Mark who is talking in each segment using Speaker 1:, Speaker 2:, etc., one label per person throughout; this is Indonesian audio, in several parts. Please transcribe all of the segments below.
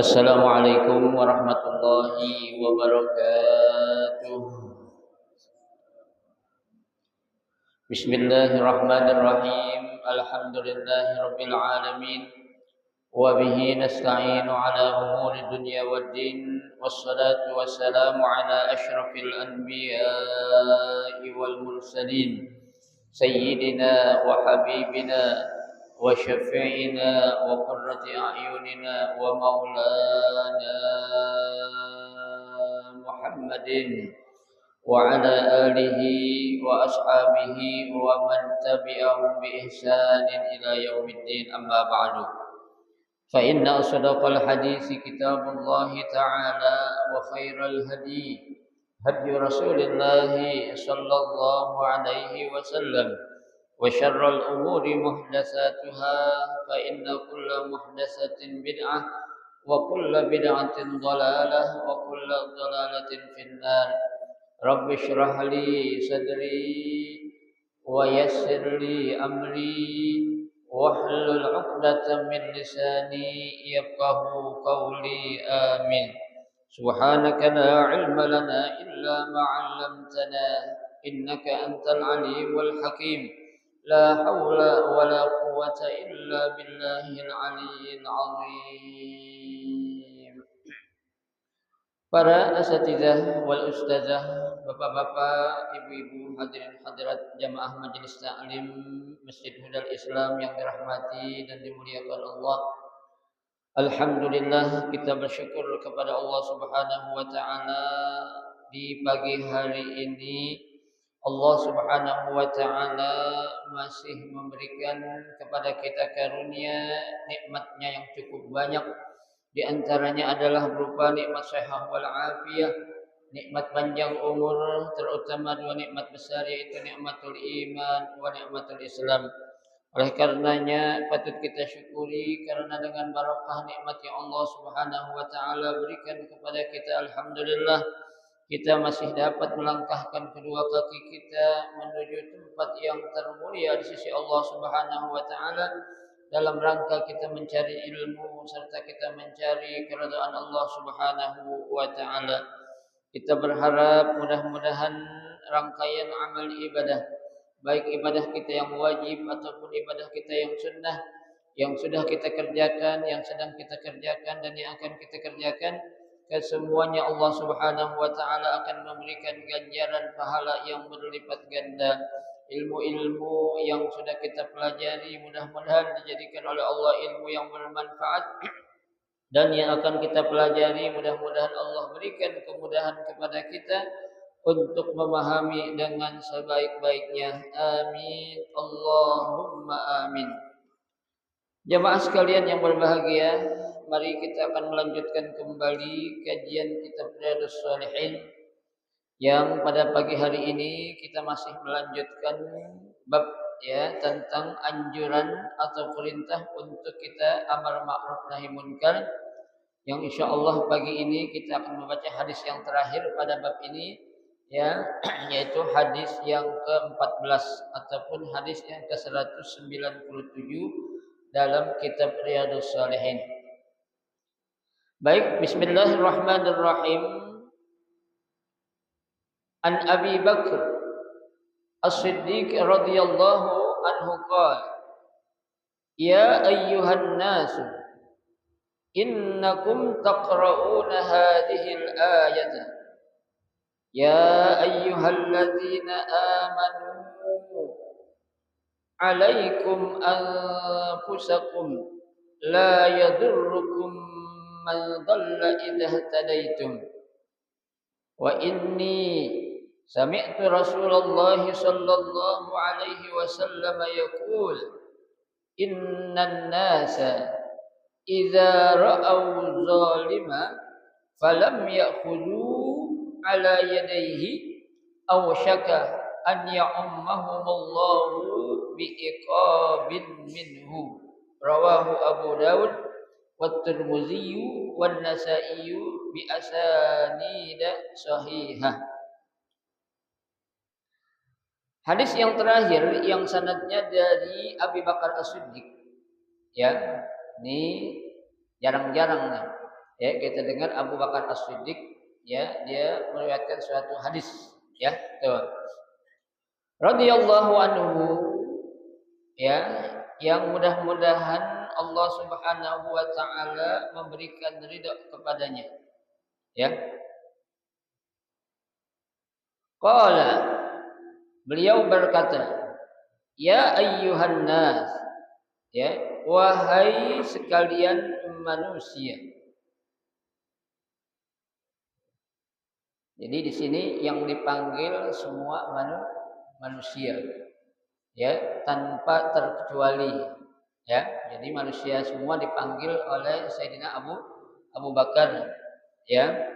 Speaker 1: Assalamualaikum warahmatullahi wabarakatuh. Bismillahirrahmanirrahim. Alhamdulillahirabbil alamin. وبه نستعين على أمور الدنيا والدين والصلاة والسلام على أشرف الأنبياء والمرسلين سيدنا وحبيبنا وشفيعنا وقرة أعيننا ومولانا محمد وعلى آله وأصحابه ومن تبعهم بإحسان إلى يوم الدين أما بعد فإن أصدق الحديث كتاب الله تعالى وخير الهدي هدي رسول الله صلى الله عليه وسلم وشر الأمور محدثاتها فإن كل محدثة بدعة وكل بدعة ضلالة وكل ضلالة في النار رب اشرح لي صدري ويسر لي أمري واحلل عقدة من لساني يفقه قولي آمين سبحانك لا علم لنا إلا ما علمتنا إنك أنت العليم الحكيم لا حول ولا قوة إلا بالله العلي العظيم. Para asatidzah wal ustazah, bapak-bapak, ibu-ibu, hadirin hadirat jamaah majelis taklim Masjid Hudal Islam yang dirahmati dan dimuliakan Allah. Alhamdulillah kita bersyukur kepada Allah Subhanahu wa taala di pagi hari ini Allah Subhanahu wa taala masih memberikan kepada kita karunia nikmat-Nya yang cukup banyak. Di antaranya adalah berupa nikmat sehat wal afiyah, nikmat panjang umur, terutama dua nikmat besar yaitu nikmatul iman wa nikmatul Islam. Oleh karenanya patut kita syukuri karena dengan barakah nikmat yang Allah Subhanahu wa taala berikan kepada kita, alhamdulillah kita masih dapat melangkahkan kedua kaki kita menuju tempat yang termulia di sisi Allah Subhanahu wa taala dalam rangka kita mencari ilmu serta kita mencari keridhaan Allah Subhanahu wa taala. Kita berharap mudah-mudahan rangkaian amal ibadah, baik ibadah kita yang wajib ataupun ibadah kita yang sunnah, yang sudah kita kerjakan, yang sedang kita kerjakan dan yang akan kita kerjakan, kesemuanya Allah Subhanahu wa taala akan memberikan ganjaran pahala yang berlipat ganda. Ilmu-ilmu yang sudah kita pelajari mudah-mudahan dijadikan oleh Allah ilmu yang bermanfaat, dan yang akan kita pelajari mudah-mudahan Allah berikan kemudahan kepada kita untuk memahami dengan sebaik-baiknya. Amin. Allahumma amin. Jamaah sekalian yang berbahagia, mari kita akan melanjutkan kembali kajian kitab Riyadhus Shalihin yang pada pagi hari ini kita masih melanjutkan bab tentang anjuran atau perintah untuk kita amar ma'ruf nahi munkar, yang insyaallah pagi ini kita akan membaca hadis yang terakhir pada bab ini yaitu hadis yang ke-14 ataupun hadis yang ke-197 dalam kitab Riyadhus Shalihin. Baik, bismillahirrahmanirrahim. An Abi Bakr As-Siddiq radhiyallahu anhu qala, ya ayyuhan nas innakum taqra'una hadhihi al-ayata ya ayyuhalladzina amanu alaikum anfusakum la yadurrukum man dhalla idha ihtadaitum wa inni sami'tu Rasulullah sallallahu alaihi wasallam yaqul innan nasa idza ra'aw zalima falam ya'khudhu ala yadayhi aw syaka an ya'ummahumullahu bi'iqabin minhu. Rawahu Abu Dawud wa Tirmidzi wa Nasa'i bi asanid sahihah. Hadis yang terakhir yang sanadnya dari Abi Bakar As-Siddiq. Ya, ini jarang-jarang kita dengar Abu Bakar As-Siddiq dia meriwayatkan suatu hadis tuh. Radhiyallahu anhu yang mudah-mudahan Allah Subhanahu wa taala memberikan ridha kepadanya. Ya. Qala, beliau berkata, ya ayyuhan nas, ya, wahai sekalian manusia. Jadi di sini yang dipanggil semua manusia, ya, tanpa terkecuali, ya. Jadi manusia semua dipanggil oleh Sayyidina Abu Bakar, ya.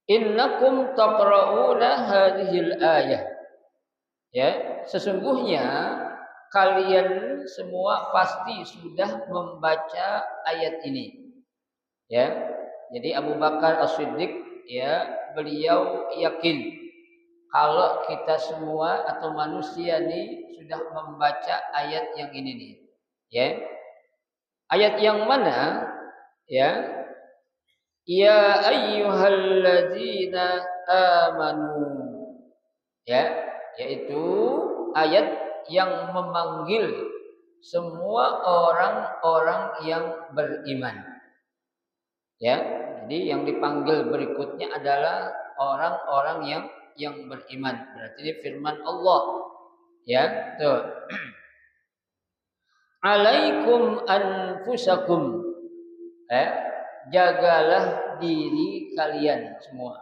Speaker 1: Innakum taqra'una hadhil ayah. Ya, sesungguhnya kalian semua pasti sudah membaca ayat ini. Ya. Jadi Abu Bakar As-Siddiq, ya, beliau yakin kalau kita semua atau manusia ini sudah membaca ayat yang ini nih. Ya. Ayat yang mana? Ya. Ya ayyuhalladzina amanu. Ya, yaitu ayat yang memanggil semua orang-orang yang beriman. Ya, jadi yang dipanggil berikutnya adalah orang-orang yang beriman. Berarti ini firman Allah. Ya, tuh. Alaikum anfusakum. Jagalah diri kalian semua.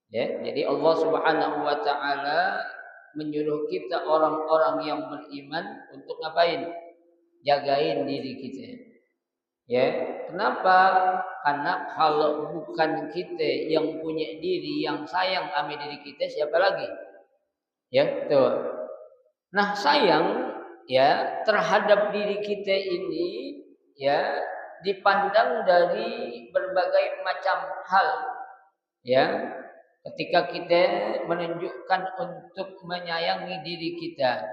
Speaker 1: Ya, jadi Allah Subhanahu wa taala menyuruh kita orang-orang yang beriman untuk ngapain? Jagain diri kita. Ya, kenapa? Karena kalau bukan kita yang punya diri, yang sayang sama diri kita, siapa lagi? Ya, tuh. Nah, sayang ya terhadap diri kita ini, ya, dipandang dari berbagai macam hal. Ya, ketika kita menunjukkan untuk menyayangi diri kita,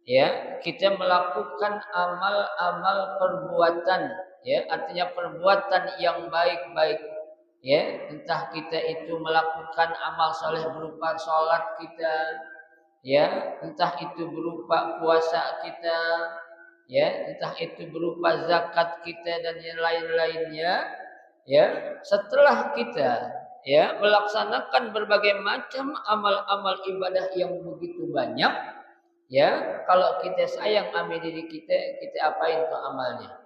Speaker 1: ya, kita melakukan amal-amal perbuatan, ya, artinya perbuatan yang baik-baik, ya, entah kita itu melakukan amal soleh berupa sholat kita, ya, entah itu berupa puasa kita, ya, entah itu berupa zakat kita dan yang lain-lainnya, ya, setelah kita, ya, melaksanakan berbagai macam amal-amal ibadah yang begitu banyak, ya, kalau kita sayang sama diri kita apain tuh amalnya?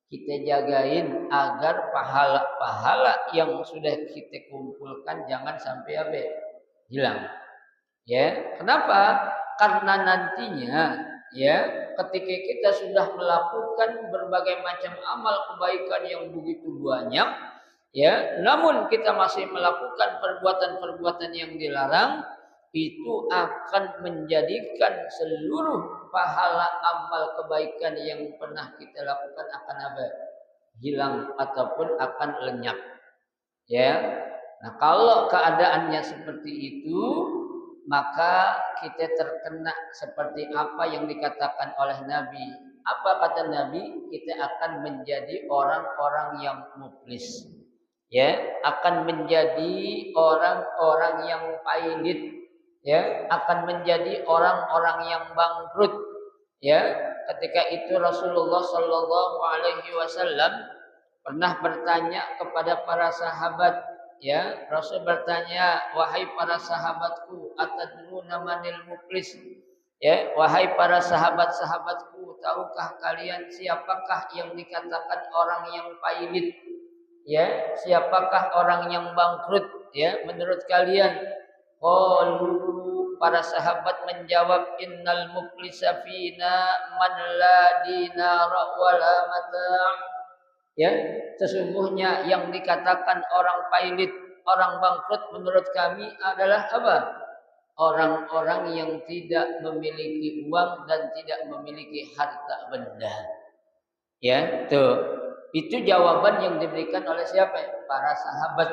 Speaker 1: Kita jagain agar pahala-pahala yang sudah kita kumpulkan jangan sampai hilang. Ya, kenapa? Karena nantinya, ya, ketika kita sudah melakukan berbagai macam amal kebaikan yang begitu banyak, ya, namun kita masih melakukan perbuatan-perbuatan yang dilarang, itu akan menjadikan seluruh pahala amal kebaikan yang pernah kita lakukan akan hilang ataupun akan lenyap. Ya. Nah, kalau keadaannya seperti itu, maka kita terkena seperti apa yang dikatakan oleh Nabi. Apa kata Nabi? Kita akan menjadi orang-orang yang muflis. Ya, akan menjadi orang-orang yang pailit. Ya, akan menjadi orang-orang yang bangkrut. Ya, ketika itu Rasulullah Shallallahu Alaihi Wasallam pernah bertanya kepada para sahabat. Ya, Rasul bertanya, wahai para sahabatku, atadruna manil muflis? Ya, wahai para sahabat-sahabatku, tahukah kalian siapakah yang dikatakan orang yang pailit? Ya, siapakah orang yang bangkrut? Ya, menurut kalian? Qalu, para sahabat menjawab, innal muflisa fina man la dinara wala mata'. Ya, sesungguhnya yang dikatakan orang pailit, orang bangkrut menurut kami adalah apa? Orang-orang yang tidak memiliki uang dan tidak memiliki harta benda. Ya, tuh. Itu jawaban yang diberikan oleh siapa? Para sahabat.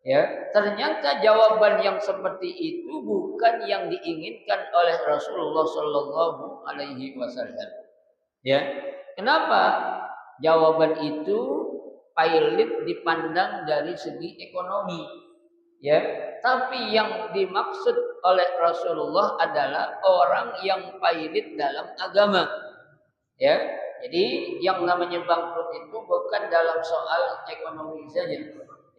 Speaker 1: Ya, ternyata jawaban yang seperti itu bukan yang diinginkan oleh Rasulullah Shallallahu Alaihi Wasallam. Ya, kenapa? Jawaban itu pailit dipandang dari segi ekonomi, ya. Tapi yang dimaksud oleh Rasulullah adalah orang yang pailit dalam agama, ya. Jadi yang namanya bangkrut itu bukan dalam soal ekonomi saja,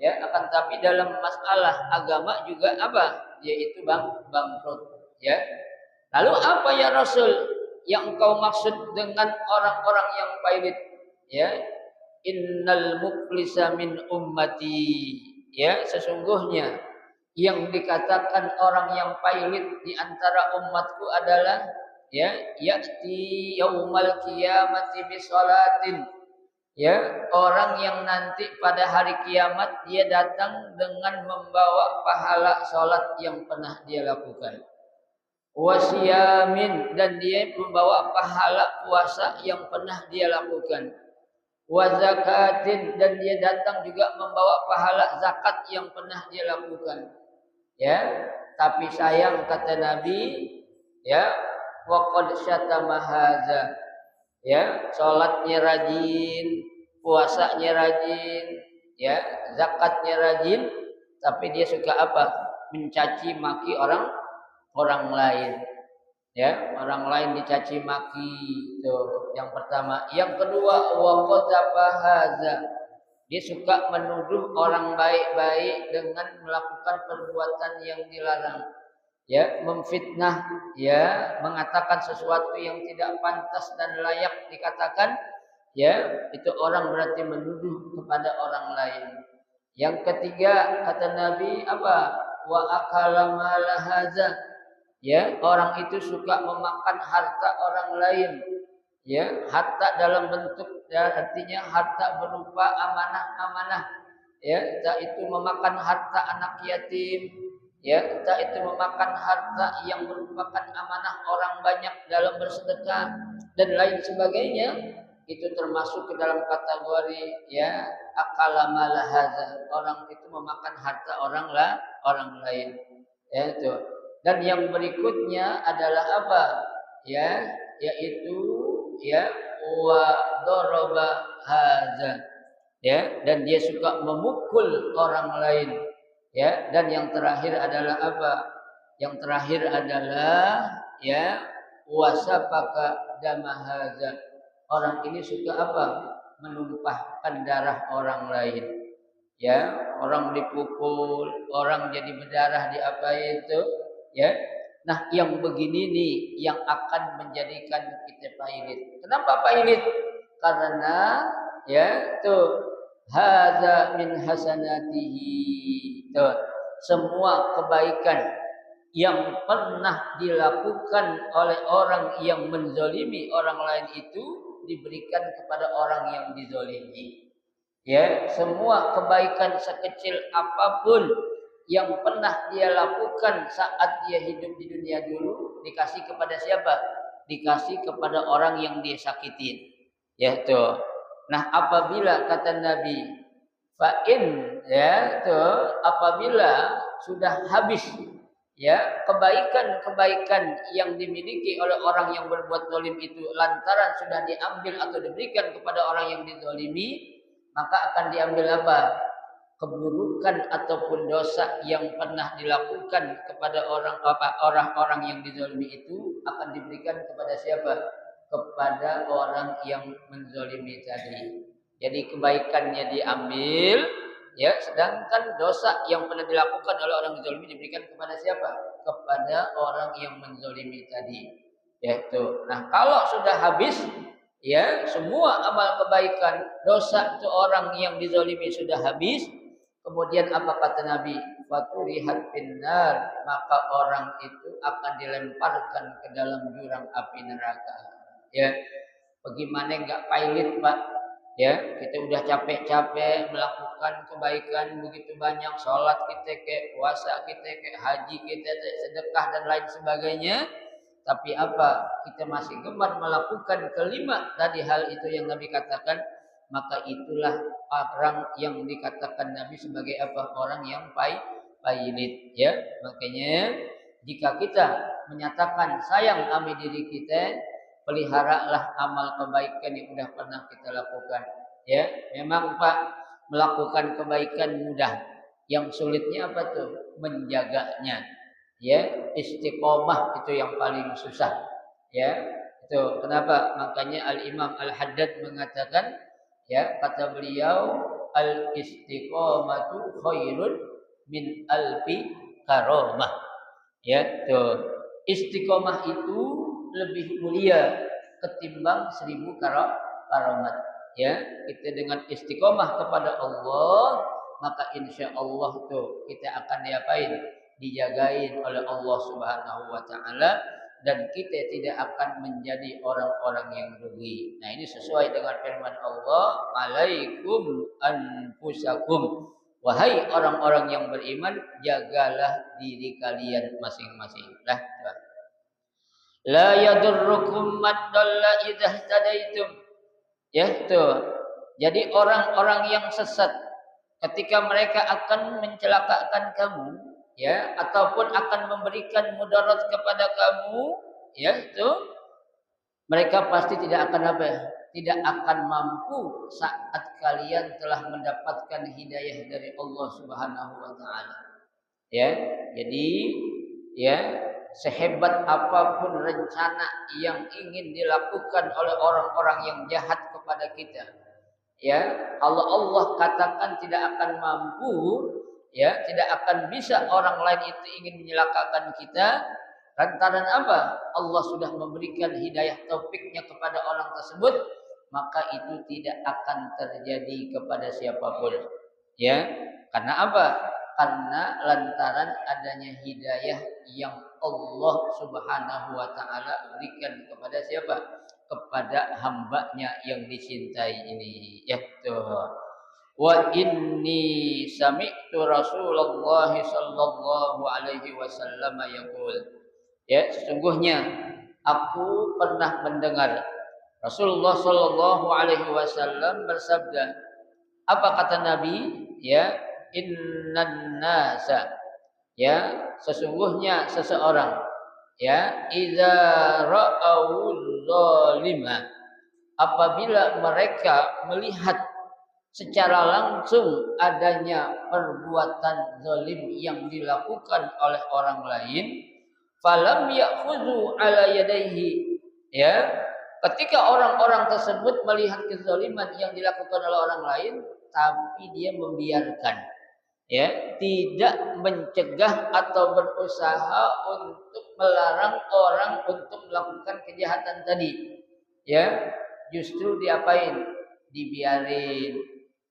Speaker 1: ya, akan tapi dalam masalah agama juga apa? Yaitu bangkrut, ya. Lalu apa ya Rasul yang engkau maksud dengan orang-orang yang pailit? Ya, innal muflisa min ummati. Ya, sesungguhnya yang dikatakan orang yang pailit di antara umatku adalah ya ya'ti yaumal qiyamati bisolatin, ya, orang yang nanti pada hari kiamat dia datang dengan membawa pahala salat yang pernah dia lakukan, wasiyamin, dan dia membawa pahala puasa yang pernah dia lakukan, wazakatin, dan dia datang juga membawa pahala zakat yang pernah dia lakukan. Ya, tapi sayang kata Nabi, ya, waqad syatama hadza. Ya, salatnya rajin, puasanya rajin, ya, zakatnya rajin, tapi dia suka apa? Mencaci maki orang lain. Ya, orang lain dicaci maki. Itu yang pertama. Yang kedua, waqad hadza. Dia suka menuduh orang baik-baik dengan melakukan perbuatan yang dilarang. Ya, memfitnah, ya, mengatakan sesuatu yang tidak pantas dan layak dikatakan, ya, itu orang berarti menuduh kepada orang lain. Yang ketiga kata Nabi apa? Wa akala mala hadza. Ya, orang itu suka memakan harta orang lain. Ya, harta dalam bentuk, ya, artinya harta berupa amanah-amanah, ya, entah itu memakan harta anak yatim, ya, entah itu memakan harta yang merupakan amanah orang banyak dalam bersedekah dan lain sebagainya, itu termasuk ke dalam kategori, ya, akala mala hadza, orang itu memakan harta orang lain, ya, itu. Dan yang berikutnya adalah apa? Ya, yaitu, ya, wa daraba hadza, ya, dan dia suka memukul orang lain, ya, dan yang terakhir adalah apa? Yang terakhir adalah, ya, wasafaka dama hadza, orang ini suka apa? Menumpahkan darah orang lain, ya, orang dipukul, orang jadi berdarah di apa itu, ya. Nah, yang begini nih yang akan menjadikan kita pailit. Kenapa pailit? Karena, ya, tuh, hadza min hasanatihi. Tuh, semua kebaikan yang pernah dilakukan oleh orang yang menzolimi orang lain itu diberikan kepada orang yang dizolimi. Ya, semua kebaikan sekecil apapun yang pernah dia lakukan saat dia hidup di dunia dulu dikasih kepada siapa? Dikasih kepada orang yang dia sakitin. Ya, tuh. Nah, apabila kata Nabi, fa'in, ya, tuh, apabila sudah habis, ya, kebaikan-kebaikan yang dimiliki oleh orang yang berbuat zalim itu lantaran sudah diambil atau diberikan kepada orang yang dizalimi, maka akan diambil apa? Keburukan ataupun dosa yang pernah dilakukan kepada orang-orang yang dizalimi itu akan diberikan kepada siapa? Kepada orang yang menzalimi tadi. Jadi kebaikannya diambil, ya, sedangkan dosa yang pernah dilakukan oleh orang dizalimi diberikan kepada siapa? Kepada orang yang menzalimi tadi. Yaitu. Nah, kalau sudah habis, ya, semua amal kebaikan, dosa seorang yang dizalimi sudah habis. Kemudian apa kata Nabi? Faturihat finnar, maka orang itu akan dilemparkan ke dalam jurang api neraka. Ya, bagaimana enggak pailit, Pak? Ya, kita udah capek-capek melakukan kebaikan begitu banyak, sholat kita ke, puasa kita ke, haji kita ke, sedekah dan lain sebagainya. Tapi apa? Kita masih gemar melakukan kelima tadi hal itu yang Nabi katakan, maka itulah orang yang dikatakan Nabi sebagai apa? Orang yang pailit, ya. Makanya jika kita menyatakan sayang sama diri kita, peliharalah amal kebaikan yang sudah pernah kita lakukan, ya. Memang Pak, melakukan kebaikan mudah, yang sulitnya apa tuh? Menjaganya, ya. Istiqomah itu yang paling susah, ya. Itu kenapa? Makanya Al-Imam Al-Haddad mengatakan, ya, kata beliau, al-istiqamatu khairun min alfi karamah. Ya, tuh. Istiqomah itu lebih mulia ketimbang 1000 karamat. Ya, kita dengan istiqomah kepada Allah, maka insya Allah tuh kita akan diapain? Dijagain oleh Allah Subhanahu wa taala dan kita tidak akan menjadi orang-orang yang rugi. Nah, ini sesuai dengan firman Allah, "Alaikum anfusakum." Wahai orang-orang yang beriman, jagalah diri kalian masing-masing. Lah, la yadurrukum man dalla idza ihtadaitum. Ya, tuh. Jadi orang-orang yang sesat ketika mereka akan mencelakakan kamu, ya, ataupun akan memberikan mudarat kepada kamu, ya, itu mereka pasti tidak akan apa? Tidak akan mampu saat kalian telah mendapatkan hidayah dari Allah Subhanahu wa taala. Ya. Jadi, ya, sehebat apapun rencana yang ingin dilakukan oleh orang-orang yang jahat kepada kita, ya, kalau Allah katakan tidak akan mampu, ya, tidak akan bisa orang lain itu ingin menyelakakan kita, lantaran apa? Allah sudah memberikan hidayah taufiknya kepada orang tersebut, maka itu tidak akan terjadi kepada siapapun. Ya, karena apa? Karena lantaran adanya hidayah yang Allah Subhanahu wa taala berikan kepada siapa? Kepada hambanya yang dicintai ini. Ya, tuh. Wa inni sami'tu Rasulullah sallallahu alaihi wasallam yaqul. Ya, sesungguhnya aku pernah mendengar Rasulullah sallallahu alaihi wasallam bersabda. Apa kata Nabi? Ya, innan nasa, ya, sesungguhnya seseorang, ya, idza ra'awul zalima, apabila mereka melihat secara langsung adanya perbuatan zalim yang dilakukan oleh orang lain, falam ya'khudhu ala yadayhi, ya, ketika orang-orang tersebut melihat kezaliman yang dilakukan oleh orang lain tapi dia membiarkan, ya, tidak mencegah atau berusaha untuk melarang orang untuk melakukan kejahatan tadi, ya, justru diapain? Dibiarin,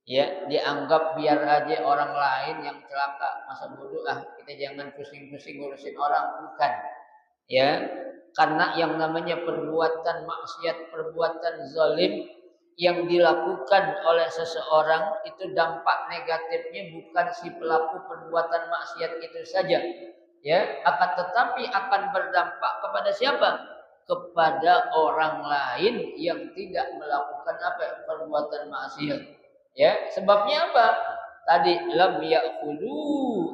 Speaker 1: ya, dianggap biar aja orang lain yang celaka, masa bodoh, kita jangan pusing-pusing ngurusin orang, bukan, ya, karena yang namanya perbuatan maksiat, perbuatan zalim yang dilakukan oleh seseorang itu dampak negatifnya bukan si pelaku perbuatan maksiat itu saja, ya, akan tetapi akan berdampak kepada siapa? Kepada orang lain yang tidak melakukan apa? Perbuatan maksiat. Ya, sebabnya apa? Tadi lam ya'khudhu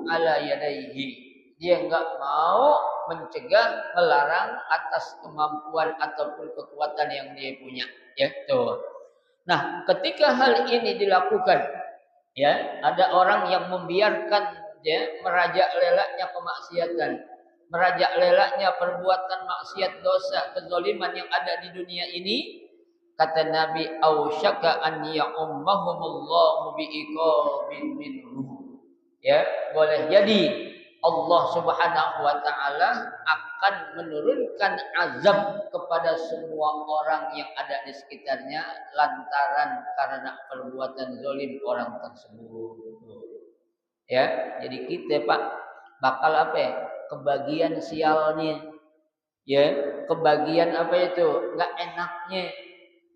Speaker 1: ala yadayhi. Dia enggak mau mencegah, melarang atas kemampuan ataupun kekuatan yang dia punya, ya, tuh. Nah, ketika hal ini dilakukan, ya, ada orang yang membiarkan, ya, merajalelanya kemaksiatan, merajalelanya perbuatan maksiat, dosa, kezaliman yang ada di dunia ini, kata Nabi, ausyaka an ya'ummahumullahu bi'iqabin minhu. Ya, boleh jadi Allah Subhanahu wa taala akan menurunkan azab kepada semua orang yang ada di sekitarnya lantaran karena perbuatan zalim orang tersebut. Ya, jadi kita, Pak, bakal apa ya? Kebagian sialnya. Ya, kebagian apa itu? Enggak enaknya.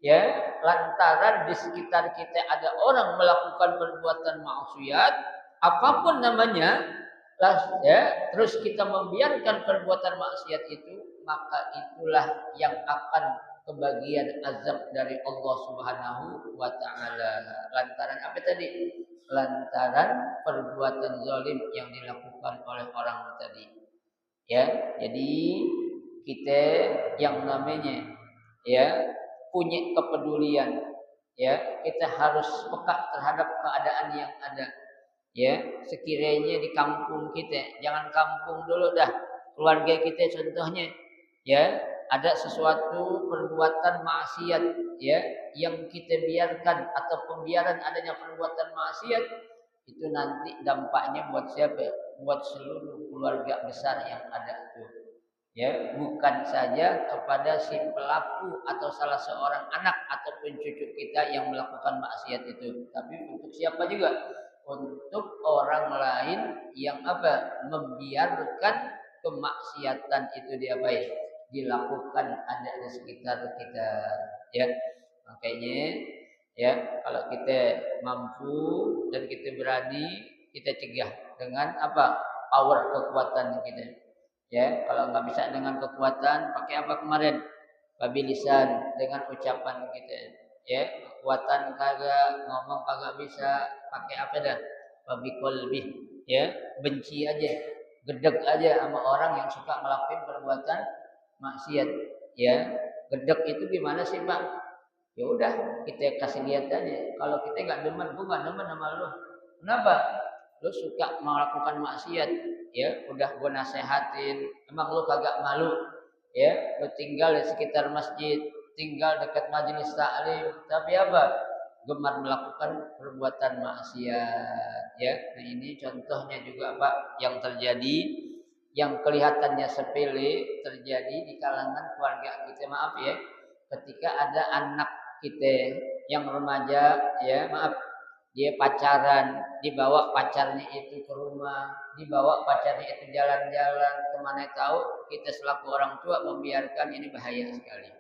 Speaker 1: Ya, lantaran di sekitar kita ada orang melakukan perbuatan maksiat, apapun namanya, ya, terus kita membiarkan perbuatan maksiat itu, maka itulah yang akan kebagian azab dari Allah Subhanahu wa taala. Lantaran apa tadi? Lantaran perbuatan zalim yang dilakukan oleh orang tadi. Ya, jadi kita yang namanya, ya, punya kepedulian, ya, kita harus peka terhadap keadaan yang ada. Ya, sekiranya di kampung kita, jangan kampung dulu dah, keluarga kita contohnya, ya, ada sesuatu perbuatan maksiat ya yang kita biarkan atau pembiaran adanya perbuatan maksiat, itu nanti dampaknya buat siapa? Buat seluruh keluarga besar yang ada itu. Ya, bukan saja kepada si pelaku atau salah seorang anak ataupun cucu kita yang melakukan maksiat itu, tapi untuk siapa juga? Untuk orang lain yang apa? Membiarkan kemaksiatan itu dilakukan ada di sekitar kita. Ya, makanya ya kalau kita mampu dan kita berani, kita cegah dengan apa? Power kekuatan kita. Ya, kalau nggak bisa dengan kekuatan, pakai apa kemarin? Babi lisan dengan ucapan kita. Ya, kekuatan kagak, ngomong kagak bisa, pakai apa dah? Babi kolbi. Ya, benci aja, gedek aja sama orang yang suka ngelakuin perbuatan maksiat. Ya, gedek itu gimana sih Pak? Ya udah, kita kasih lihat aja. Kalau kita nggak demen, gua nggak demen sama lu. Kenapa? Lu suka melakukan maksiat, ya udah gue nasehatin, emang lu kagak malu, ya lu tinggal di sekitar masjid, tinggal dekat majelis taklim, tapi apa? Gemar melakukan perbuatan maksiat, ya. Nah ini contohnya juga Pak yang terjadi, yang kelihatannya sepele terjadi di kalangan keluarga kita, maaf ya, ketika ada anak kita yang remaja, ya maaf, dia pacaran, dibawa pacarnya itu ke rumah, dibawa pacarnya itu jalan-jalan, kemana tahu kita selaku orang tua membiarkan, ini bahaya sekali.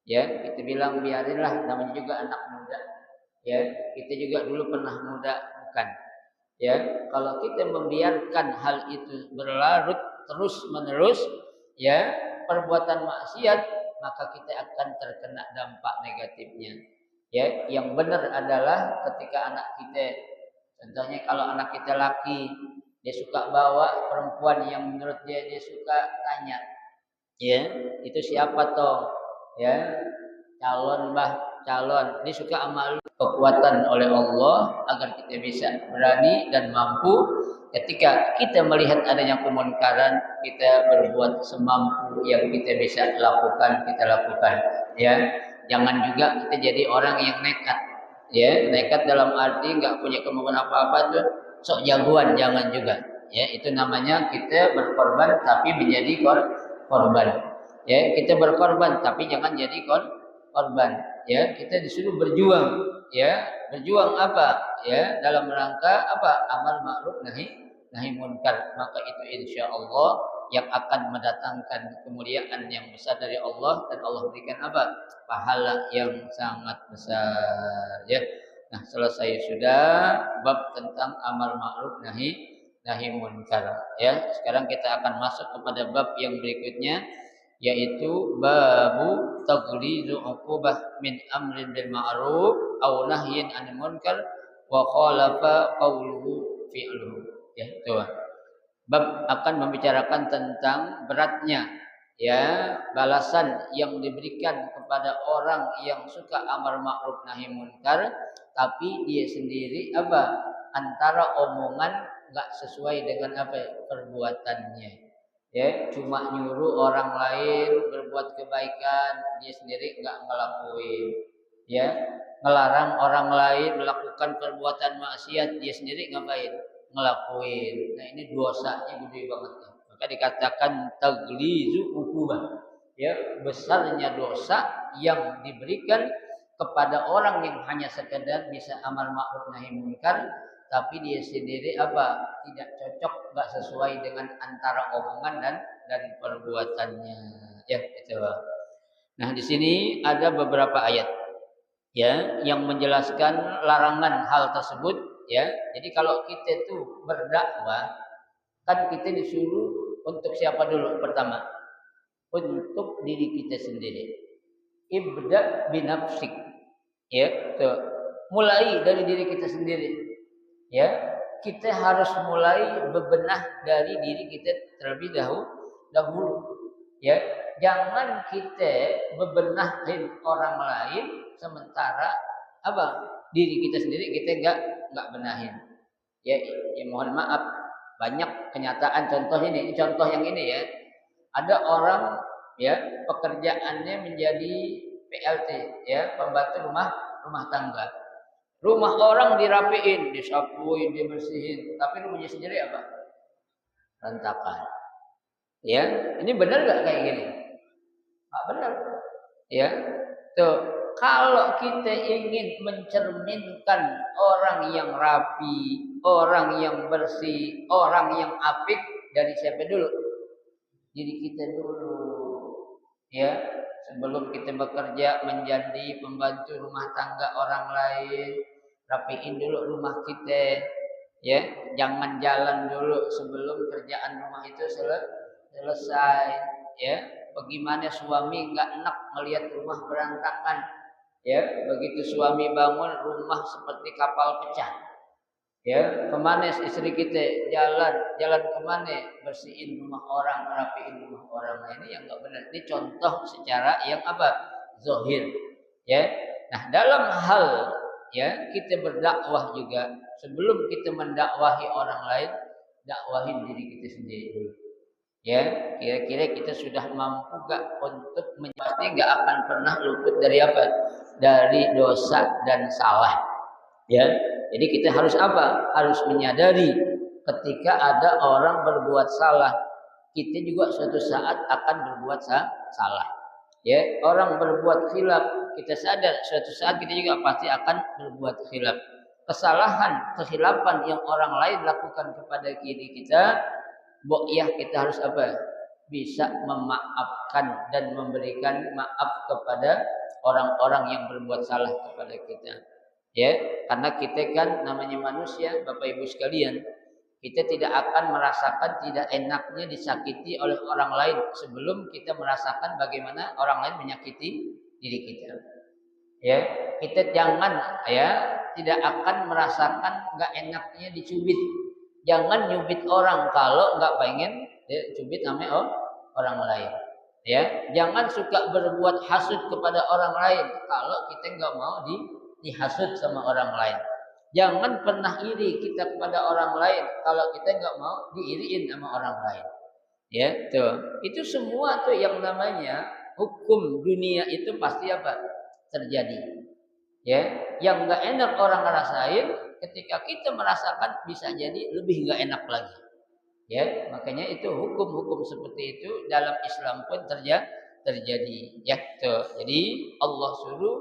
Speaker 1: Ya, kita bilang biarinlah, namanya juga anak muda. Ya, kita juga dulu pernah muda, bukan? Ya, kalau kita membiarkan hal itu berlarut terus-menerus, ya, perbuatan maksiat, maka kita akan terkena dampak negatifnya. Ya, yang benar adalah ketika anak kita, contohnya kalau anak kita laki, dia suka bawa perempuan yang menurut dia suka, tanya, ya itu siapa toh? Ya, calon dia suka amal, kekuatan oleh Allah agar kita bisa berani dan mampu ketika kita melihat adanya kemunkaran, kita berbuat semampu yang kita bisa lakukan, kita lakukan. Ya, jangan juga kita jadi orang yang nekat. Ya, nekat dalam arti nggak punya kemampuan apa-apa tuh, sok jagoan, jangan juga. Ya, itu namanya kita berkorban tapi menjadi korban. Ya, kita berkorban tapi jangan jadi korban. Ya, kita disuruh berjuang. Ya, berjuang apa? Ya, dalam rangka apa? Amal ma'ruf nahi munkar. Maka itu insya Allah yang akan mendatangkan kemuliaan yang besar dari Allah, dan Allah berikan apa? Pahala yang sangat besar. Ya. Nah, selesai sudah bab tentang amal ma'ruf nahi munkar. Ya, sekarang kita akan masuk kepada bab yang berikutnya, yaitu babu taghlizu uqubah min amrin bil ma'ruf aw nahyin 'anil munkar wa khalafa qawluhu fi'luhu. Ya, itu. Bab akan membicarakan tentang beratnya ya balasan yang diberikan kepada orang yang suka amar ma'ruf nahi munkar, tapi dia sendiri apa? Antara omongan enggak sesuai dengan apa perbuatannya. Ya, cuma nyuruh orang lain berbuat kebaikan, dia sendiri enggak ngelakuin. Ya, ngelarang orang lain melakukan perbuatan maksiat, dia sendiri ngapain? Ngelakuin. Nah, ini dosanya gede banget. Maka dikatakan taglizu uqubah. Ya, besarnya dosa yang diberikan kepada orang yang hanya sekedar bisa amar ma'ruf nahi munkar, tapi dia sendiri apa? Tidak cocok, enggak sesuai dengan antara omongan dan perbuatannya. Ya, itu. Nah, di sini ada beberapa ayat ya yang menjelaskan larangan hal tersebut. Ya, jadi kalau kita tuh berdakwah, kan kita disuruh untuk siapa dulu? Pertama, untuk diri kita sendiri. Ibda binafsik. Ya, tuh. Mulai dari diri kita sendiri. Ya, kita harus mulai bebenah dari diri kita terlebih dahulu. Ya, jangan kita bebenahin orang lain sementara apa? Diri kita sendiri kita enggak benahin. Ya, mohon maaf, banyak kenyataan contoh ini contoh yang ini ya. Ada orang ya, pekerjaannya menjadi PLT, ya, pembantu rumah tangga. Rumah orang dirapiin, disapuin, dibersihin, tapi rumahnya sendiri apa? Rantakan. Ya, ini benar gak kayak gini? Nggak benar. Ya, tuh. Kalau kita ingin mencerminkan orang yang rapi, orang yang bersih, orang yang apik, dari siapa dulu? Diri kita dulu. Ya, sebelum kita bekerja menjadi pembantu rumah tangga orang lain, rapiin dulu rumah kita. Ya, jangan jalan dulu sebelum kerjaan rumah itu selesai. Ya, bagaimana suami nggak enak melihat rumah berantakan. Ya, begitu suami bangun rumah seperti kapal pecah. Ya, kemana istri kita jalan kemana? Bersihin rumah orang, rapiin rumah orang. Nah, ini yang nggak benar. Ini contoh secara yang apa? Zahir. Ya. Nah, dalam hal ya kita berdakwah juga, sebelum kita mendakwahi orang lain, dakwahin diri kita sendiri dulu. Ya, kira-kira kita sudah mampu gak untuk pasti gak akan pernah luput dari apa? Dari dosa dan salah. Ya, jadi kita harus apa? Harus menyadari ketika ada orang berbuat salah, kita juga suatu saat akan berbuat salah. Ya, orang berbuat khilaf, kita sadar suatu saat kita juga pasti akan berbuat khilaf. Kesalahan, kehilafan yang orang lain lakukan kepada diri kita, kita harus apa? Bisa memaafkan dan memberikan maaf kepada orang-orang yang berbuat salah kepada kita. Ya, karena kita kan namanya manusia, Bapak Ibu sekalian, kita tidak akan merasakan tidak enaknya disakiti oleh orang lain sebelum kita merasakan bagaimana orang lain menyakiti diri kita. Ya, kita jangan tidak akan merasakan nggak enaknya dicubit. Jangan nyubit orang kalau nggak pengen cubit sama orang lain. Ya, jangan suka berbuat hasut kepada orang lain kalau kita nggak mau dihasut sama orang lain. Jangan pernah iri kita kepada orang lain kalau kita nggak mau diiriin sama orang lain. Ya, tuh. Itu semua tuh yang namanya hukum dunia itu pasti apa? Terjadi. Ya, yang nggak enak orang ngerasain, ketika kita merasakan bisa jadi lebih nggak enak lagi. Ya, makanya itu hukum-hukum seperti itu dalam Islam pun terjadi. Ya, tuh. Jadi Allah suruh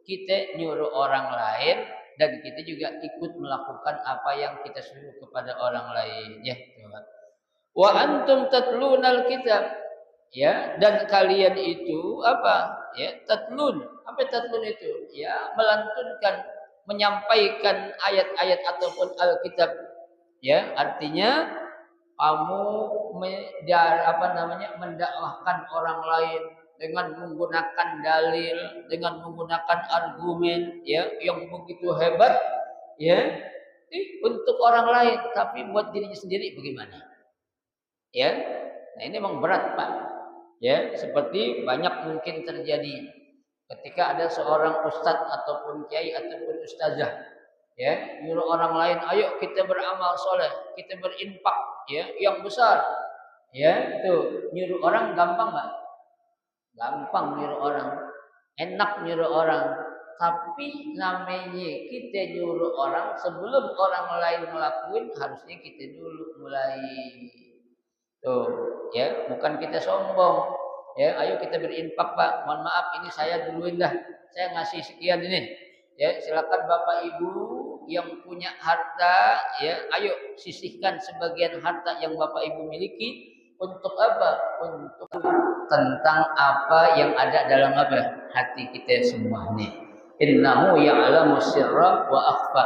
Speaker 1: kita nyuruh orang lain dan kita juga ikut melakukan apa yang kita suruh kepada orang lain. Ya, tuh. Wa antum tatlunal kitab. Ya, dan kalian itu apa? Ya, tatlun. Apa tatlun itu? Ya, melantunkan, menyampaikan ayat-ayat ataupun Alkitab. Ya, artinya kamu mendakwahkan orang lain dengan menggunakan dalil, dengan menggunakan argumen ya yang begitu hebat ya untuk orang lain, tapi buat dirinya sendiri bagaimana? Ya. Nah, ini memang berat, Pak. Ya, seperti banyak mungkin terjadi ketika ada seorang ustadz ataupun kiai ataupun ustazah ya nyuruh orang lain, ayo kita beramal soleh, kita berinfak ya yang besar. Ya, tuh nyuruh orang gampang nggak? Gampang nyuruh orang, enak nyuruh orang. Tapi namanya kita nyuruh orang, sebelum orang lain ngelakuin harusnya kita dulu mulai. Tuh, ya, bukan kita sombong. Ya, ayo kita berinfak, Pak. Mohon maaf ini saya duluin dah. Saya ngasih sekian ini. Ya, silakan Bapak Ibu yang punya harta, ya, ayo sisihkan sebagian harta yang Bapak Ibu miliki untuk apa? Untuk tentang apa yang ada dalam apa? Hati kita semua ini. Innahu ya'lamu sirra wa akhfa.